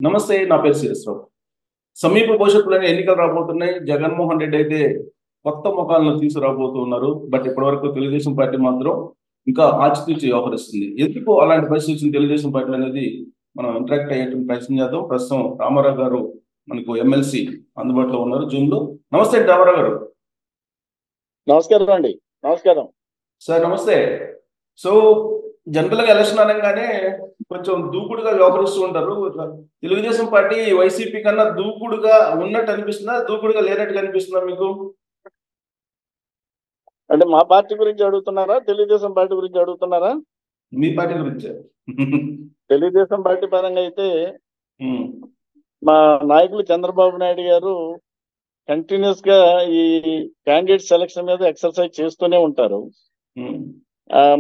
నమస్తే, నా పేరు శిరస్రావు. సమీప భవిష్యత్తులోనే ఎన్నికలు రాబోతున్నాయి. జగన్మోహన్ రెడ్డి అయితే కొత్త ముఖాలను తీసుకురాబోతున్నారు. బట్ ఇప్పటివరకు తెలుగుదేశం పార్టీ మాత్రం ఇంకా ఆచితూచి వ్యవహరిస్తుంది. ఎందుకు అలాంటి పరిస్థితి వచ్చింది తెలుగుదేశం పార్టీలో అనేది మనం ఇంటరాక్ట్ అయ్యేటువంటి ప్రయత్నం చేద్దాం. ప్రస్తుతం రామారావు గారు మనకు ఎమ్మెల్సీ అందుబాటులో ఉన్నారు జూమ్ లో. నమస్తే అండి రామారావు గారు. నమస్కారం అండి. నమస్కారం సార్, నమస్తే. సో జనరల్ గా ఎలక్షన్ అనగానే కొంచెం దూకుడుగా వ్యవహరిస్తూ ఉంటారు. తెలుగుదేశం పార్టీ వైసీపీ కన్నా దూకుడుగా ఉన్నట్టు అనిపిస్తుందా, దూకుడుగా లేనట్టు అనిపిస్తుందా మీకు? అంటే మా పార్టీ గురించి అడుగుతున్నారా, తెలుగుదేశం పార్టీ గురించి అడుగుతున్నారా? మీ పార్టీ గురించే. తెలుగుదేశం పార్టీ పరంగా అయితే మా నాయకులు చంద్రబాబు నాయుడు గారు కంటిన్యూస్ గా ఈ క్యాండిడేట్ సెలక్షన్ మీద ఎక్సర్సైజ్ చేస్తూనే ఉంటారు.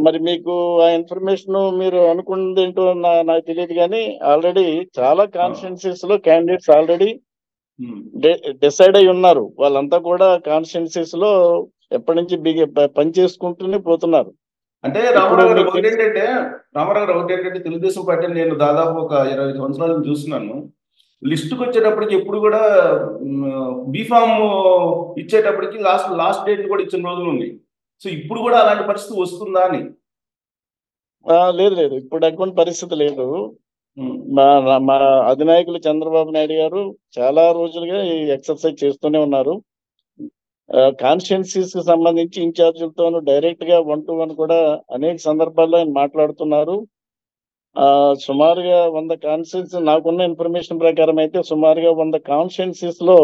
మరి మీకు ఆ ఇన్ఫర్మేషన్ మీరు అనుకున్నది ఏంటో నాకు తెలియదు, కానీ ఆల్రెడీ చాలా కాన్స్టిట్యున్సీస్ లో క్యాండిడేట్స్ ఆల్రెడీ డిసైడ్ అయి ఉన్నారు. వాళ్ళంతా కూడా కాన్స్టిట్యున్సీస్ లో ఎప్పటి నుంచి పని చేసుకుంటూనే పోతున్నారు. అంటే రామారావు గారు ఒకటి ఏంటంటే తెలుగుదేశం పార్టీ నేను దాదాపు ఒక 20 సంవత్సరాల నుంచి చూస్తున్నాను. లిస్టుకు వచ్చేటప్పటికి ఎప్పుడు కూడా బీఫామ్ ఇచ్చేటప్పటికి లాస్ట్ డేట్ కూడా ఇచ్చిన రోజులు ఉన్నాయి. సో ఇప్పుడు కూడా అలాంటి పరిస్థితి వస్తుందా అని? లేదు లేదు, ఇప్పుడు అటువంటి పరిస్థితి లేదు. మా అధినాయకులు చంద్రబాబు నాయుడు గారు చాలా రోజులుగా ఈ ఎక్సర్సైజ్ చేస్తూనే ఉన్నారు. కాన్స్టిట్యున్సీస్ కి సంబంధించి ఇన్ఛార్జీలతోనూ డైరెక్ట్ గా 1-to-1 కూడా అనేక సందర్భాల్లో ఆయన మాట్లాడుతున్నారు. సుమారుగా 100 కాన్స్టిట్యున్సీ, నాకున్న ఇన్ఫర్మేషన్ ప్రకారం అయితే సుమారుగా 100 కాన్స్టిట్యున్సీస్ లో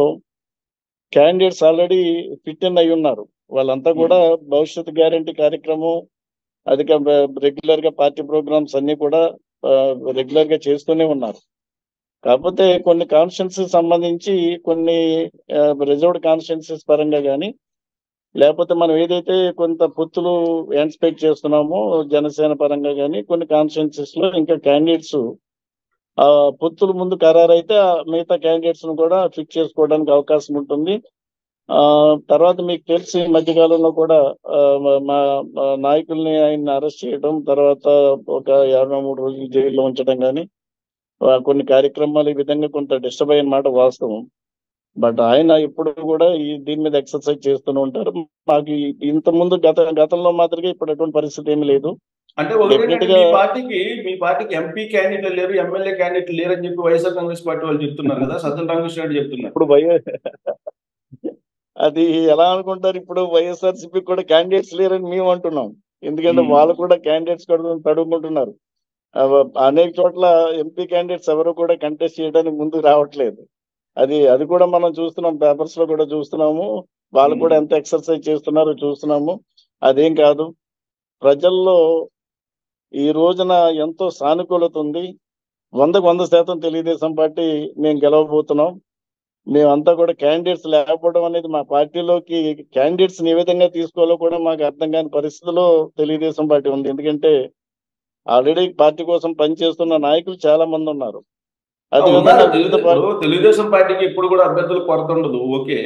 క్యాండిడేట్స్ ఆల్రెడీ ఫిట్ ఇన్ అయి ఉన్నారు. వాళ్ళంతా కూడా భవిష్యత్ గ్యారంటీ కార్యక్రమం, అది రెగ్యులర్ గా పార్టీ ప్రోగ్రామ్స్ అన్ని కూడా రెగ్యులర్ గా చేస్తూనే ఉన్నారు. కాకపోతే కొన్ని కాన్స్టిట్యున్సీస్ సంబంధించి కొన్ని రిజర్వ్డ్ కాన్స్టిట్యున్సీస్ పరంగా కానీ, లేకపోతే మనం ఏదైతే కొంత పొత్తులు యాంటిసిపేట్ చేస్తున్నామో జనసేన పరంగా కానీ, కొన్ని కాన్స్టిట్యున్సీస్ లో ఇంకా క్యాండిడేట్స్ పొత్తులు ముందు ఖరారైతే మిగతా క్యాండిడేట్స్ ను కూడా ఫిక్స్ చేసుకోవడానికి అవకాశం ఉంటుంది. తర్వాత మీకు తెలిసి మధ్యకాలంలో కూడా మా నాయకుల్ని ఆయన అరెస్ట్ చేయడం, తర్వాత ఒక 23 రోజులు జైల్లో ఉంచడం కానీ, కొన్ని కార్యక్రమాలు ఈ విధంగా కొంత డిస్టర్బ్ అయిన మాట వాస్తవం. బట్ ఆయన ఇప్పుడు కూడా దీని మీద ఎక్సర్సైజ్ చేస్తూనే ఉంటారు. మాకు ఇంత ముందు గతంలో మాదిరిగా ఇప్పుడు అటువంటి పరిస్థితి ఏమి లేదు. అంటే మీ పార్టీకి ఎంపీ క్యాండిడేట్లు లేరు, ఎమ్మెల్యే క్యాండిడేట్లు లేరు అని చెప్పి వైఎస్ఆర్ కాంగ్రెస్ పార్టీ వాళ్ళు చెప్తున్నారు కదా, సజ్జల రామకృష్ణ చెప్తున్నారు. ఇప్పుడు అది ఎలా అనుకుంటారు? ఇప్పుడు వైఎస్ఆర్సీపీ కూడా క్యాండిడేట్స్ లేరని మేము అంటున్నాం. ఎందుకంటే వాళ్ళు కూడా క్యాండిడేట్స్ అడుగుకుంటున్నారు. అనేక చోట్ల ఎంపీ క్యాండిడేట్స్ ఎవరు కూడా కంటెస్ట్ చేయడానికి ముందుకు రావట్లేదు. అది కూడా మనం చూస్తున్నాం, పేపర్స్ లో కూడా చూస్తున్నాము. వాళ్ళు కూడా ఎంత ఎక్సర్సైజ్ చేస్తున్నారో చూస్తున్నాము. అదేం కాదు, ప్రజల్లో ఈ రోజున ఎంతో సానుకూలత ఉంది. 100% తెలుగుదేశం పార్టీ మేము గెలవబోతున్నాం. మేమంతా కూడా క్యాండిడేట్స్ లేకపోవడం అనేది, మా పార్టీలోకి క్యాండిడేట్స్ ఏ విధంగా తీసుకోవాలో కూడా మాకు అర్థం కాని పరిస్థితిలో తెలుగుదేశం పార్టీ ఉంది. ఎందుకంటే ఆల్రెడీ పార్టీ కోసం పనిచేస్తున్న నాయకులు చాలా మంది ఉన్నారు. తెలుగుదేశం పార్టీకి ఇప్పుడు కూడా అభ్యర్థులు కొరత ఉండదు, ఓకే.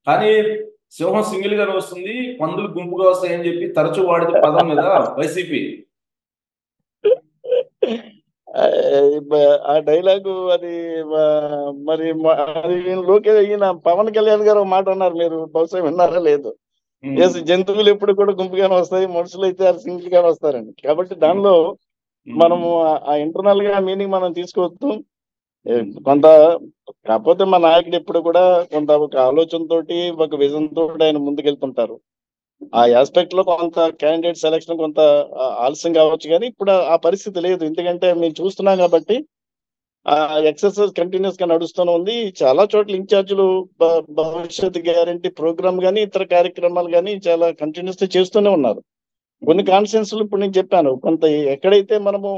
కానీ సింహం సింగిల్ గానే వస్తుంది, పందులు గుంపుగా వస్తాయని చెప్పి తరచూ వాడితే పదం మీద వైసీపీ. ఆ డైలాగు అది మరి ఈయన పవన్ కళ్యాణ్ గారు మాట అన్నారు, మీరు బహుశా విన్నారా లేదు? జంతువులు ఎప్పుడు కూడా గుంపుగానే వస్తాయి, మనుషులు అయితే సింగిల్ గానే వస్తారండి. కాబట్టి దానిలో మనము ఆ ఇంటర్నల్ గా మీనింగ్ మనం తీసుకోవచ్చు కొంత. కాకపోతే మా నాయకుడు ఎప్పుడు కూడా కొంత ఒక ఆలోచనతోటి, ఒక విజన్ తోటి ఆయన ముందుకెళ్తుంటారు. ఆ ఆస్పెక్ట్ లో కొంత క్యాండిడేట్ సెలక్షన్ కొంత ఆలస్యం కావచ్చు, కానీ ఇప్పుడు ఆ పరిస్థితి లేదు. ఎందుకంటే మేము చూస్తున్నాం కాబట్టి ఆ ఎక్సర్సైజ్ కంటిన్యూస్ గా నడుస్తూనే ఉంది. చాలా చోట్ల ఇన్ఛార్జీలు భవిష్యత్ గ్యారంటీ ప్రోగ్రామ్ కానీ, ఇతర కార్యక్రమాలు కానీ చాలా కంటిన్యూస్ గా చేస్తూనే ఉన్నారు. కొన్ని కాన్స్టిట్యున్సీలు ఇప్పుడు నేను చెప్పాను, కొంత ఎక్కడైతే మనము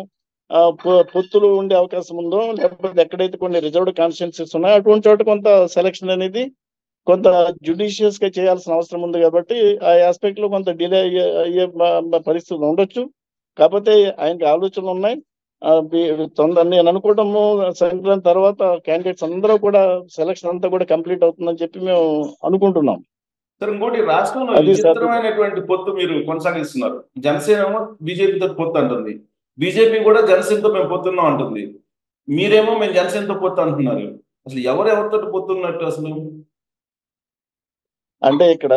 పొత్తులు ఉండే అవకాశం ఉందో, లేకపోతే ఎక్కడైతే కొన్ని రిజర్వ్డ్ కాన్స్టిట్యున్సీస్ ఉన్నాయో అటువంటి చోట కొంత సెలక్షన్ అనేది కొంత జుడిషియస్ గా చేయాల్సిన అవసరం ఉంది. కాబట్టి ఆ ఆస్పెక్ట్ లో కొంత డిలే అయ్యే పరిస్థితులు ఉండొచ్చు. కాకపోతే ఆయనకి ఆలోచనలు ఉన్నాయి. నేను అనుకోవటము సంక్రాంతి తర్వాత క్యాండిడేట్స్ అందరూ కూడా సెలక్షన్ అంతా కూడా కంప్లీట్ అవుతుందని చెప్పి మేము అనుకుంటున్నాం. సార్, ఇంకోటి, రాష్ట్రంలో విచిత్రమైనటువంటి పొత్తు మీరు కొనసాగిస్తున్నారు. జనసేన బీజేపీతో పొత్తు అంటుంది, బీజేపీ కూడా జనసేనతో మేము పొత్తున్నాం అంటుంది. మీరేమో మేము జనసేనతో పొత్తు అంటున్నారు. అసలు ఎవరెవరితో పొత్తున్నట్టు అసలు? అంటే ఇక్కడ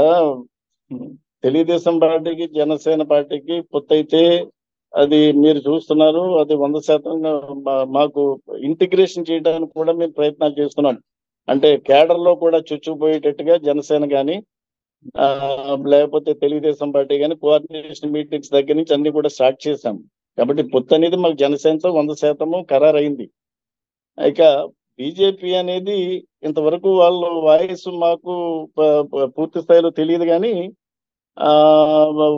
ఉమ్, తెలుగుదేశం పార్టీకి జనసేన పార్టీకి పొత్తైతే అది మీరు చూస్తున్నారు. అది 100% మాకు ఇంటిగ్రేషన్ చేయడానికి కూడా మేము ప్రయత్నాలు చేస్తున్నాం. అంటే కేడర్ లో కూడా చొచ్చుకుపోయేటట్టుగా జనసేన కానీ లేకపోతే తెలుగుదేశం పార్టీ కానీ కోఆర్డినేషన్ మీటింగ్స్ దగ్గర నుంచి అన్ని కూడా స్టార్ట్ చేశాం. కాబట్టి పొత్తు అనేది మాకు జనసేనతో 100% ఖరారైంది. ఇక బీజేపీ అనేది ఇంతవరకు వాళ్ళ వాయిస్ మాకు పూర్తి స్థాయిలో తెలియదు కానీ ఆ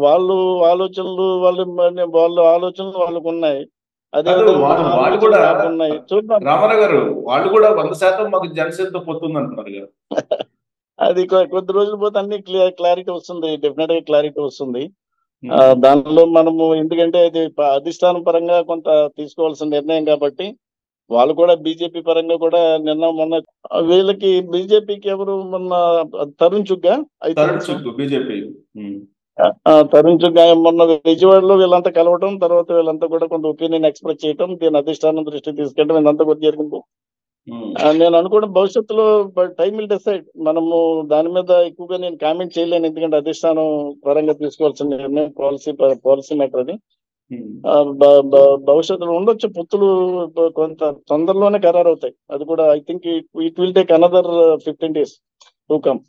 వాళ్ళు ఆలోచనలు వాళ్ళ ఆలోచనలు వాళ్ళకు ఉన్నాయి. అదే కాదు, విధంగా మా వాళ్ళు ఆలోచనలు కూడా మాకు ఉన్నాయి. చూద్దాం. రామారావు గారు, వాళ్ళు కూడా 100% మాకు జనసేనతో పొత్తుంది అంటున్నారు కదా. అది కొద్ది రోజులు పోతే అన్ని క్లారిటీ వస్తుంది. డెఫినెట్ గా క్లారిటీ వస్తుంది. ఉమ్, దానిలో మనము ఎందుకంటే అది అధిష్టానం పరంగా కొంత తీసుకోవాల్సిన నిర్ణయం కాబట్టి వాళ్ళు కూడా బీజేపీ పరంగా కూడా నిన్న మొన్న వీళ్ళకి బీజేపీకి ఎవరు మొన్న తరుణ్ చుగ్గా ఐ తరుణ్ థింక్ సో చుక్కు బీజేపీ. తరుణ్ చుగ్గా మొన్న విజయవాడలో వీళ్ళంతా కలవటం, తర్వాత వీళ్ళంతా కూడా కొంత ఒపీనియన్ ఎక్స్ప్రెస్ చేయటం, దీని అధిష్టానం దృష్టికి తీసుకెళ్ళడం ఇదంతా కూడా జరిగింది. నేను అనుకోవడం భవిష్యత్తులో టైం విల్ డిసైడ్. మనము దాని మీద ఎక్కువగా నేను కామెంట్ చేయలేను, ఎందుకంటే అధిష్టానం పరంగా తీసుకోవాల్సిన నిర్ణయం పాలసీ మ్యాటర్ అది. భవిష్యత్తులో ఉండొచ్చు పొత్తులు, కొంత తొందరలోనే ఖరారు అవుతాయి. అది కూడా I think it will take another 15 days to come.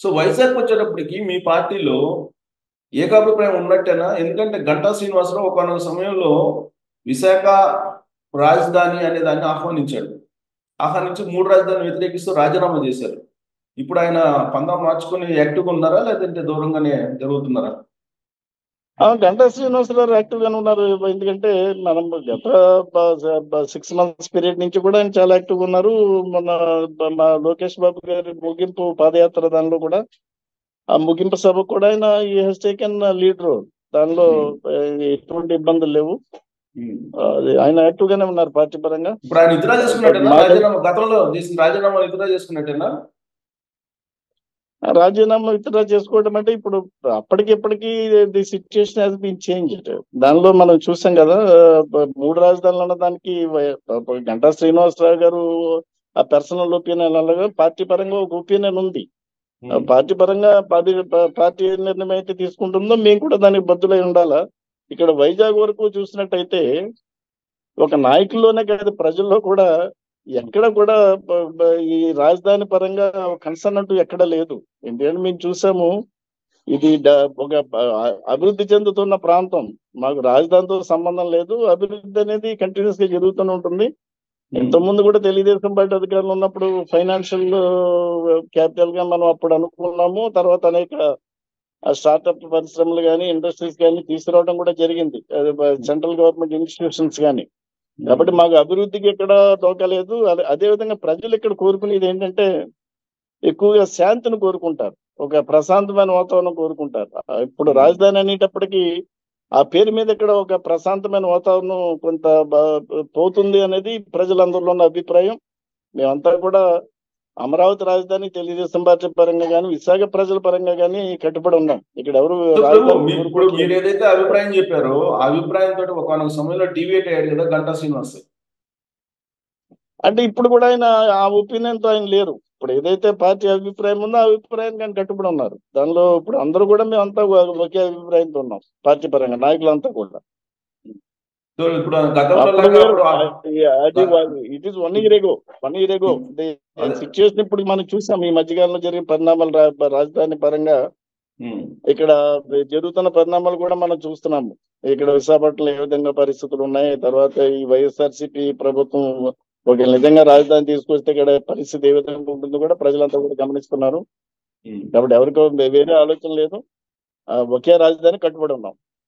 So Vizag వచ్చేటప్పటికి మీ పార్టీలో ఏకాభిప్రాయం ఉన్నట్టేనా? ఎందుకంటే గంటా శ్రీనివాసరావు ఒకనొక సమయంలో విశాఖ రాజధాని అనే దాన్ని ఆహ్వానించి 3 రాజధానులు వ్యతిరేకిస్తూ రాజీనామా చేశారు. ఇప్పుడు ఆయన పందం మార్చుకొని యాక్టివ్గా ఉన్నారా, లేదంటే దూరంగానే జరుగుతున్నారా? గంటా శ్రీనివాసరావు యాక్టివ్ గానే ఉన్నారు. ఎందుకంటే మనం గత 6 months పీరియడ్ నుంచి కూడా ఆయన చాలా యాక్టివ్ గా ఉన్నారు. మన మా లోకేష్ బాబు గారి ముగింపు పాదయాత్ర దానిలో కూడా ఆ ముగింపు సభ కూడా ఆయన టేకెన్ లీడ్ రోల్. దానిలో ఎటువంటి ఇబ్బందులు లేవు. ఆయన యాక్టివ్ గానే ఉన్నారు పార్టీ పరంగా. ఇప్పుడు ఆయన విత్డ్రా చేసుకున్నట్టేనా? రాజీనామా గతంలో చేసిన రాజీనామా విత్డ్రా చేసుకున్నట్టేనా? రాజీనామా విత్డ్రా చేసుకోవడం అంటే ఇప్పుడు అప్పటికిప్పటికి the situation has been changed. దానిలో మనం చూసాం కదా, 3 రాజధానులు అన్న దానికి గంటా శ్రీనివాసరావు గారు ఆ పర్సనల్ ఒపీనియన్ అలాగా పార్టీ పరంగా ఒక ఒపీనియన్ ఉంది. పార్టీ పరంగా పార్టీ నిర్ణయం అయితే తీసుకుంటుందో మేము కూడా దానికి బద్దులై ఉండాలా. ఇక్కడ వైజాగ్ వరకు చూసినట్టయితే ఒక నాయకుల్లోనే కాదు, ప్రజల్లో కూడా ఎక్కడ కూడా ఈ రాజధాని పరంగా కన్సర్న్ అంటూ ఎక్కడ లేదు. ఎందుకంటే మేము చూసాము, ఇది ఒక అభివృద్ధి చెందుతున్న ప్రాంతం. మాకు రాజధానితో సంబంధం లేదు. అభివృద్ధి అనేది కంటిన్యూస్ గా జరుగుతూనే ఉంటుంది. ఇంతకుముందు కూడా తెలుగుదేశం పార్టీ అధికారులు ఉన్నప్పుడు ఫైనాన్షియల్ క్యాపిటల్ గా మనం అప్పుడు అనుకున్నాము. తర్వాత అనేక స్టార్ట్అప్ పరిశ్రమలు కానీ ఇండస్ట్రీస్ కానీ తీసుకురావడం కూడా జరిగింది, సెంట్రల్ గవర్నమెంట్ ఇన్స్టిట్యూషన్స్ కానీ. కాబట్టి మాకు అభివృద్ధికి ఎక్కడ దోకలేదు. అదే విధంగా ప్రజలు ఇక్కడ కోరుకునేది ఏంటంటే ఎక్కువగా శాంతిని కోరుకుంటారు, ఒక ప్రశాంతమైన వాతావరణం కోరుకుంటారు. ఇప్పుడు రాజధాని అనేటప్పటికీ ఆ పేరు మీద ఇక్కడ ఒక ప్రశాంతమైన వాతావరణం కొంత పోతుంది అనేది ప్రజలందరిలో ఉన్న అభిప్రాయం. మేమంతా కూడా అమరావతి రాజధాని తెలుగుదేశం పార్టీ పరంగా కానీ విశాఖ ప్రజల పరంగా కానీ కట్టుబడి ఉన్నాం. ఇక్కడ ఎవరు మీరు ఏదైతే అభిప్రాయం చెప్పారో ఆ అభిప్రాయంతో ఒకనొక సమయంలో డివియేట్ అయ్యాడు కదా గంటా శ్రీనివాస్. అంటే ఇప్పుడు కూడా ఆయన ఆ ఒపీనియన్ తో ఆయన లేరు. ఇప్పుడు ఏదైతే పార్టీ అభిప్రాయం ఉందో ఆ అభిప్రాయానికి ఆయన కట్టుబడి ఉన్నారు. దానిలో ఇప్పుడు అందరూ కూడా మేమంతా ఒకే అభిప్రాయంతో ఉన్నాం పార్టీ పరంగా, నాయకులంతా కూడా. It is 1 year ago. Situation ఇప్పుడు మనం చూసాం. ఈ మధ్యకాలంలో జరిగిన పరిణామాలు రాజధాని పరంగా ఇక్కడ జరుగుతున్న పరిణామాలు కూడా మనం చూస్తున్నాము. ఇక్కడ విశాఖపట్నంలో ఏ విధంగా పరిస్థితులు ఉన్నాయి, తర్వాత ఈ వైఎస్ఆర్సీపీ ప్రభుత్వం ఒక నిజంగా రాజధాని తీసుకొస్తే ఇక్కడ పరిస్థితి ఏ విధంగా ఉంటుందో కూడా ప్రజలంతా కూడా గమనిస్తున్నారు. కాబట్టి ఎవరికో వేరే ఆలోచన లేదు, ఒకే రాజధాని కట్టుబడి ఉన్నాం.